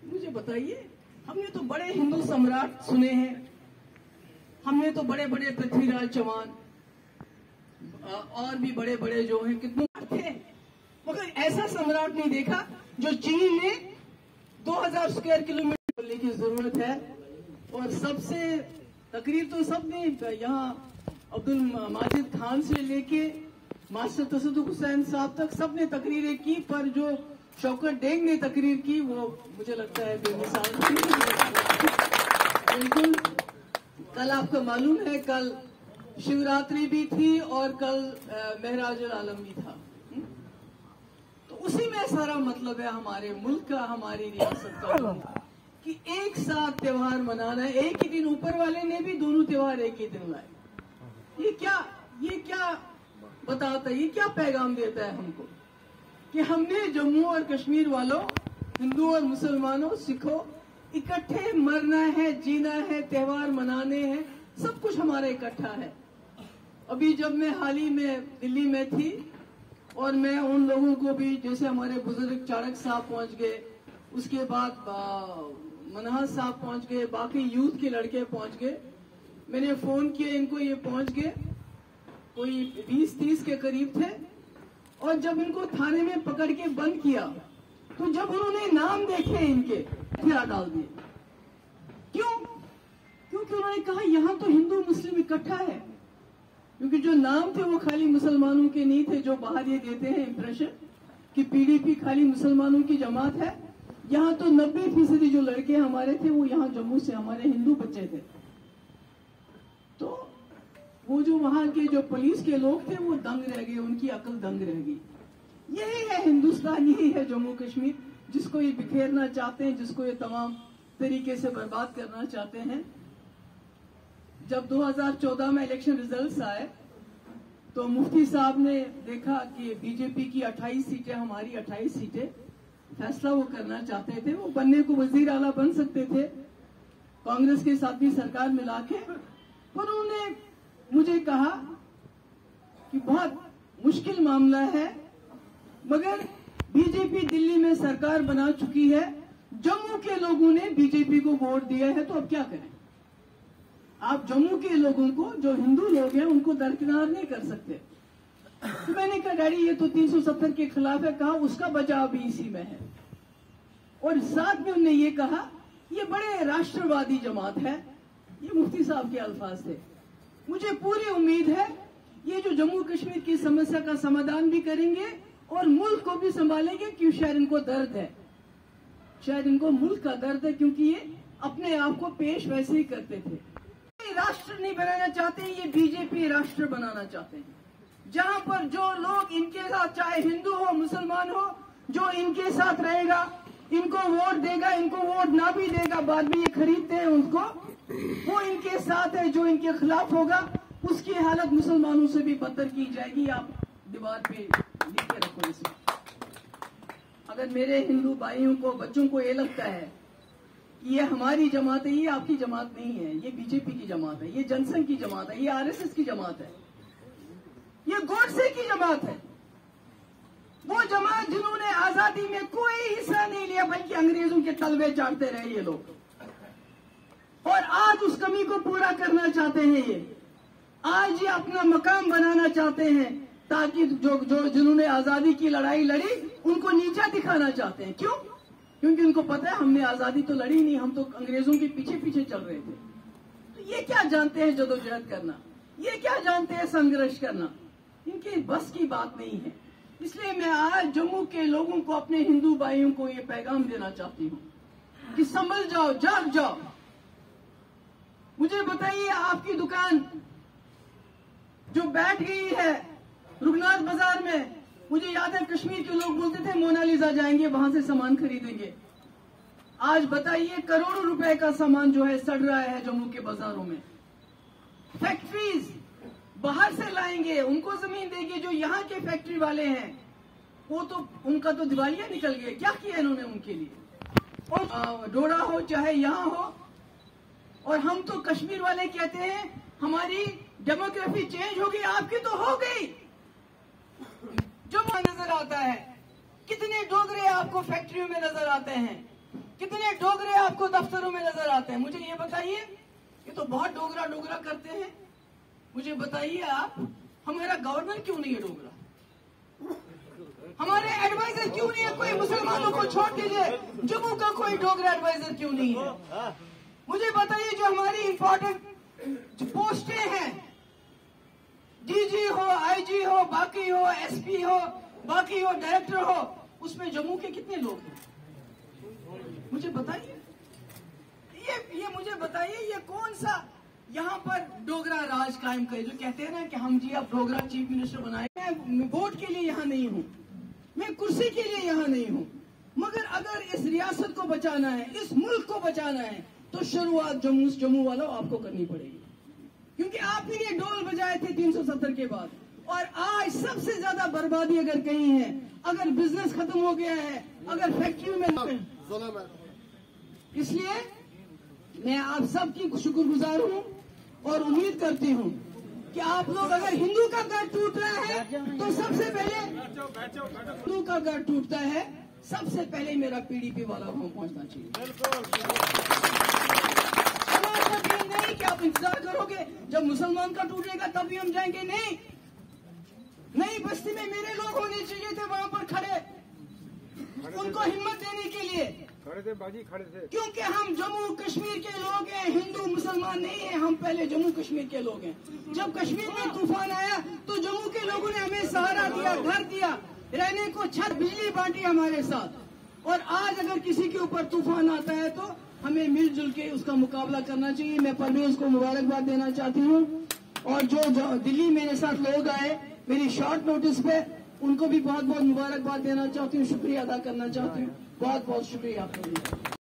मुझे बताइए, हमने तो बड़े हिंदू सम्राट सुने हैं, हमने तो बड़े बड़े पृथ्वीराज चौहान और भी बड़े बड़े जो हैं कितने थे, मगर ऐसा सम्राट नहीं देखा जो चीन में 2000 स्क्वायर किलोमीटर बोलने की जरूरत है। और सबसे तकरीर तो सबने यहाँ अब्दुल माजिद खान से लेके मास्टर तसद्दुक हुसैन साहब तक सबने तकरीरें की, पर जो शौकत डेंग ने तकरीर की वो मुझे लगता है बेमिसाल थी। बिल्कुल, कल आपको मालूम है कल शिवरात्रि भी थी और कल महराजुल आलम भी था, तो उसी में सारा मतलब है हमारे मुल्क का, हमारी रियासत का, कि एक साथ त्योहार मनाना है। एक ही दिन ऊपर वाले ने भी दोनों त्योहार एक ही दिन लाए। ये क्या बताता है, ये क्या पैगाम देता है हमको कि हमने जम्मू और कश्मीर वालों, हिंदू और मुसलमानों, सिखों, इकट्ठे मरना है, जीना है, त्योहार मनाने हैं, सब कुछ हमारा इकट्ठा है। अभी जब मैं हाल ही में दिल्ली में थी और मैं उन लोगों को भी, जैसे हमारे बुजुर्ग चाणक साहब पहुंच गए, उसके बाद मनहज साहब पहुंच गए, बाकी यूथ के लड़के पहुंच गए, मैंने फोन किया इनको, ये पहुंच गए, कोई 20-30 के करीब थे। और जब इनको थाने में पकड़ के बंद किया तो जब उन्होंने नाम देखे इनके हथियार डाल दिए। क्यों? क्योंकि उन्होंने कहा यहां तो हिंदू मुस्लिम इकट्ठा है, क्योंकि जो नाम थे वो खाली मुसलमानों के नहीं थे, जो बाहर ये देते हैं इंप्रेशन कि पीडीपी खाली मुसलमानों की जमात है। यहाँ तो 90% जो लड़के हमारे थे वो यहाँ जम्मू से हमारे हिंदू बच्चे थे। तो वो जो वहां के जो पुलिस के लोग थे वो दंग रह गए, उनकी अकल दंग रह गई। यही है हिंदुस्तान, यही है जम्मू कश्मीर, जिसको ये बिखेरना चाहते हैं, जिसको ये तमाम तरीके से बर्बाद करना चाहते हैं। जब 2014 में इलेक्शन रिजल्ट्स आए तो मुफ्ती साहब ने देखा कि बीजेपी की 28 सीटें, हमारी 28 सीटें, फैसला वो करना चाहते थे। वो बनने को वजीर आला बन सकते थे कांग्रेस के साथ भी सरकार मिला के, पर उन्होंने मुझे कहा कि बहुत मुश्किल मामला है, मगर बीजेपी दिल्ली में सरकार बना चुकी है, जम्मू के लोगों ने बीजेपी को वोट दिया है, तो अब क्या करें? आप जम्मू के लोगों को, जो हिंदू लोग हैं, उनको दरकिनार नहीं कर सकते। तो मैंने कहा डैडी ये तो 370 के खिलाफ है। कहा उसका बचाव भी इसी में है। और साथ में उन्होंने ये कहा ये बड़े राष्ट्रवादी जमात है, ये मुफ्ती साहब के अल्फाज थे। मुझे पूरी उम्मीद है ये जो जम्मू कश्मीर की समस्या का समाधान भी करेंगे और मुल्क को भी संभालेंगे, क्यों शायद इनको दर्द है, शायद इनको मुल्क का दर्द है, क्योंकि ये अपने आप को पेश वैसे ही करते थे। ये राष्ट्र नहीं बनाना चाहते, ये बीजेपी राष्ट्र बनाना चाहते हैं, जहां पर जो लोग इनके साथ, चाहे हिंदू हो मुसलमान हो, जो इनके साथ रहेगा, इनको वोट देगा, इनको वोट ना भी देगा, बाद में ये खरीदते हैं उनको, वो इनके साथ है। जो इनके खिलाफ होगा उसकी हालत मुसलमानों से भी बदतर की जाएगी। आप दीवार पे लिख के रखो इसमें। अगर मेरे हिंदू भाइयों को, बच्चों को ये लगता है कि ये हमारी जमात है, ये आपकी जमात नहीं है, ये बीजेपी की जमात है, ये जनसंघ की जमात है, ये आरएसएस की जमात है, ये गोडसे की जमात है। वो जमात जिन्होंने आजादी में कोई हिस्सा नहीं लिया, बल्कि अंग्रेजों के तलवे चाटते रहे ये लोग, और आज उस कमी को पूरा करना चाहते हैं। ये आज ये अपना मकाम बनाना चाहते हैं, ताकि जो जिन्होंने आजादी की लड़ाई लड़ी उनको नीचा दिखाना चाहते हैं। क्यों? क्योंकि उनको पता है हमने आजादी तो लड़ी नहीं, हम तो अंग्रेजों के पीछे पीछे चल रहे थे। तो ये क्या जानते हैं जदोजहद करना, ये क्या जानते हैं संघर्ष करना, इनकी बस की बात नहीं है। इसलिए मैं आज जम्मू के लोगों को, अपने हिंदू भाइयों को ये पैगाम देना चाहती हूँ कि संभल जाओ, जाग जाओ। मुझे बताइए, आपकी दुकान जो बैठ गई है रुगनाथ बाजार में, मुझे याद है कश्मीर के लोग बोलते थे मोनालिसा जाएंगे वहां से सामान खरीदेंगे। आज बताइए करोड़ों रुपए का सामान जो है सड़ रहा है जम्मू के बाजारों में। फैक्ट्रीज बाहर से लाएंगे, उनको जमीन देंगे, जो यहाँ के फैक्ट्री वाले हैं वो तो, उनका तो दिवालिया निकल गया। क्या किया इन्होंने उनके लिए? और डोडा हो चाहे यहाँ हो, और हम तो कश्मीर वाले कहते हैं हमारी डेमोग्राफी चेंज हो गई, आपकी तो हो गई। जो नजर आता है, कितने डोगरे आपको फैक्ट्रियों में नजर आते हैं, कितने डोगरे आपको दफ्तरों में नजर आते हैं? मुझे ये बताइए। ये तो बहुत डोगरा डोगरा करते हैं। मुझे बताइए आप, हमारा गवर्नर क्यों नहीं है डोगरा? हमारे एडवाइजर क्यों नहीं है? कोई मुसलमानों को छोड़ दीजिए, जम्मू का कोई डोगरा एडवाइजर क्यों नहीं है? मुझे बताइए, जो हमारी इंपॉर्टेंट पोस्टें हैं, डीजी हो, आईजी हो, बाकी हो, एसपी हो, बाकी हो, डायरेक्टर हो, उसमें जम्मू के कितने लोग हैं? मुझे बताइए। ये मुझे बताइए, ये कौन सा यहाँ पर डोगरा राज कायम करे? जो कहते हैं ना कि हम जी अब डोगरा चीफ मिनिस्टर बनाए। मैं वोट के लिए यहाँ नहीं हूँ, मैं कुर्सी के लिए यहाँ नहीं हूँ, मगर अगर इस रियासत को बचाना है, इस मुल्क को बचाना है, तो शुरुआत जम्मू वालों आपको करनी पड़ेगी। क्योंकि आप ही ये डोल बजाए थे 370 के बाद, और आज सबसे ज्यादा बर्बादी अगर कहीं है, अगर बिजनेस खत्म हो गया है, अगर फैक्ट्री में, इसलिए मैं आप सबकी शुक्रगुजार हूँ और उम्मीद करती हूँ कि आप लोग, अगर हिंदू का घर टूट रहा है तो सबसे पहले हिंदू का घर टूटता है, सबसे पहले मेरा पीडीपी वाला वहां पहुंचना चाहिए। नहीं कि आप इंतजार करोगे जब मुसलमान का टूटेगा तभी हम जाएंगे। नहीं, बस्ती में मेरे लोग होने चाहिए थे वहां पर खड़े, उनको हिम्मत देने के लिए। खड़े थे। क्योंकि हम जम्मू कश्मीर के लोग हैं, हिंदू मुसलमान नहीं है, हम पहले जम्मू कश्मीर के लोग हैं। जब कश्मीर में तूफान आया तो जम्मू के लोगों ने हमें सहारा दिया, घर दिया, रहने को छत, बिजली बांटी हमारे साथ। और आज अगर किसी के ऊपर तूफान आता है तो हमें मिलजुल के उसका मुकाबला करना चाहिए। मैं परवेज को मुबारकबाद देना चाहती हूँ, और जो दिल्ली मेरे साथ लोग आए मेरी शॉर्ट नोटिस पे, उनको भी बहुत बहुत मुबारकबाद देना चाहती हूँ, शुक्रिया अदा करना चाहती हूँ। बहुत बहुत शुक्रिया आप लोगों का।